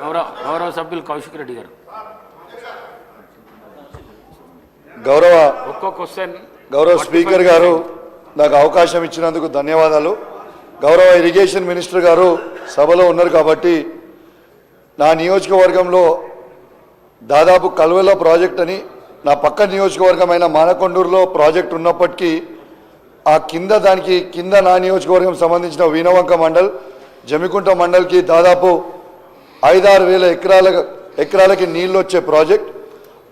గౌరవ సభ్యులు కౌశిక్ రెడ్డి గారు గౌరవ స్పీకర్ గారు నాకు అవకాశం ఇచ్చినందుకు ధన్యవాదాలు. గౌరవ ఇరిగేషన్ మినిస్టర్ గారు సభలో ఉన్నారు కాబట్టి నా నియోజకవర్గంలో దాదాపు కల్వెల ప్రాజెక్ట్ అని నా పక్క నియోజకవర్గమైన మానకొండూరులో ప్రాజెక్ట్ ఉన్నప్పటికీ ఆ దానికి కింద నా నియోజకవర్గం సంబంధించిన వీణవంక మండల్ జమికుంట మండల్కి దాదాపు 5-6 వేల ఎకరాలకి నీళ్ళు వచ్చే ప్రాజెక్ట్.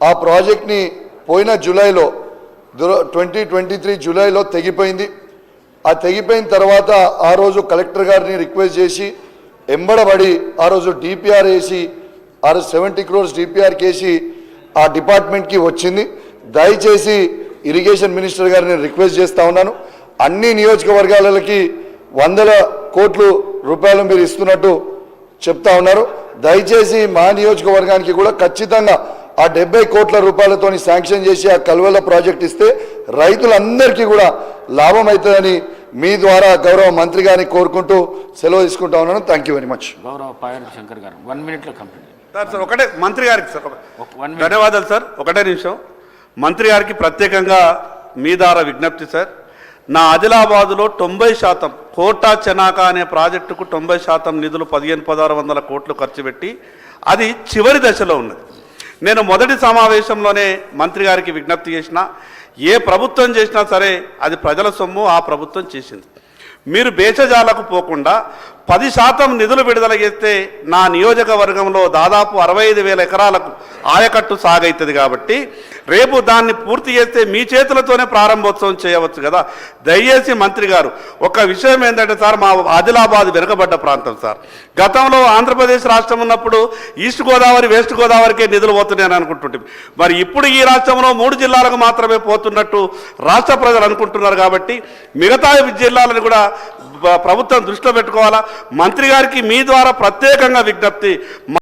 ఆ ప్రాజెక్ట్ని పోయిన జూలైలో 2023 జూలైలో తెగిపోయింది. ఆ తెగిపోయిన తర్వాత ఆ రోజు కలెక్టర్ గారిని రిక్వెస్ట్ చేసి ఎంబడబడి ఆ రోజు డిపిఆర్ వేసి 70 crores డిపిఆర్కి వేసి ఆ డిపార్ట్మెంట్కి వచ్చింది. దయచేసి ఇరిగేషన్ మినిస్టర్ గారిని రిక్వెస్ట్ చేస్తూ ఉన్నాను, అన్ని నియోజకవర్గాలకి 100 కోట్ల రూపాయలు మీరు ఇస్తున్నట్టు చెప్తా ఉన్నారు. దయచేసి మా నియోజకవర్గానికి కూడా ఖచ్చితంగా ఆ 70 కోట్ల రూపాయలతో శాంక్షన్ చేసి ఆ కల్వెల ప్రాజెక్ట్ ఇస్తే రైతులందరికీ కూడా లాభం అవుతుందని మీ ద్వారా గౌరవ మంత్రి గారిని కోరుకుంటూ సెలవు తీసుకుంటా ఉన్నాను. Thank you very much. గౌరవ పాయల్ శంకర్ గారు 1 minute కంప్లీట్. సార్ ఒకటే మంత్రి గారికి సార్ ధన్యవాదాలు సార్. ఒకటే నిమిషం మంత్రి గారికి ప్రత్యేకంగా మీ ద్వారా విజ్ఞప్తి సార్. నా ఆదిలాబాదులో 90% కోటా చెనాక అనే ప్రాజెక్టుకు 90% నిధులు 1500-1600 కోట్లు ఖర్చు పెట్టి అది చివరి దశలో ఉన్నది. నేను మొదటి సమావేశంలోనే మంత్రి గారికి విజ్ఞప్తి చేసిన, ఏ ప్రభుత్వం చేసినా సరే అది ప్రజల సొమ్ము, ఆ ప్రభుత్వం చేసింది. మీరు బేచజాలకు పోకుండా 10% నిధులు విడుదల చేస్తే నా నియోజకవర్గంలో దాదాపు 65,000 ఎకరాలకు ఆయకట్టు సాగవుతుంది. కాబట్టి రేపు దాన్ని పూర్తి చేస్తే మీ చేతులతోనే ప్రారంభోత్సవం చేయవచ్చు కదా. దయచేసి మంత్రి గారు ఒక విషయం ఏంటంటే సార్, మా ఆదిలాబాద్ వెనుకబడ్డ ప్రాంతం సార్. గతంలో ఆంధ్రప్రదేశ్ రాష్ట్రం ఉన్నప్పుడు ఈస్ట్ గోదావరి వెస్ట్ గోదావరికే నిధులు పోతున్నాయని అనుకుంటుంటే, మరి ఇప్పుడు ఈ రాష్ట్రంలో 3 జిల్లాలకు మాత్రమే పోతున్నట్టు రాష్ట్ర ప్రజలు అనుకుంటున్నారు. కాబట్టి మిగతా జిల్లాలను కూడా ప్రభుత్వం దృష్టిలో పెట్టుకోవాలా. మంత్రి గారికి మీ ద్వారా ప్రత్యేకంగా విజ్ఞప్తి,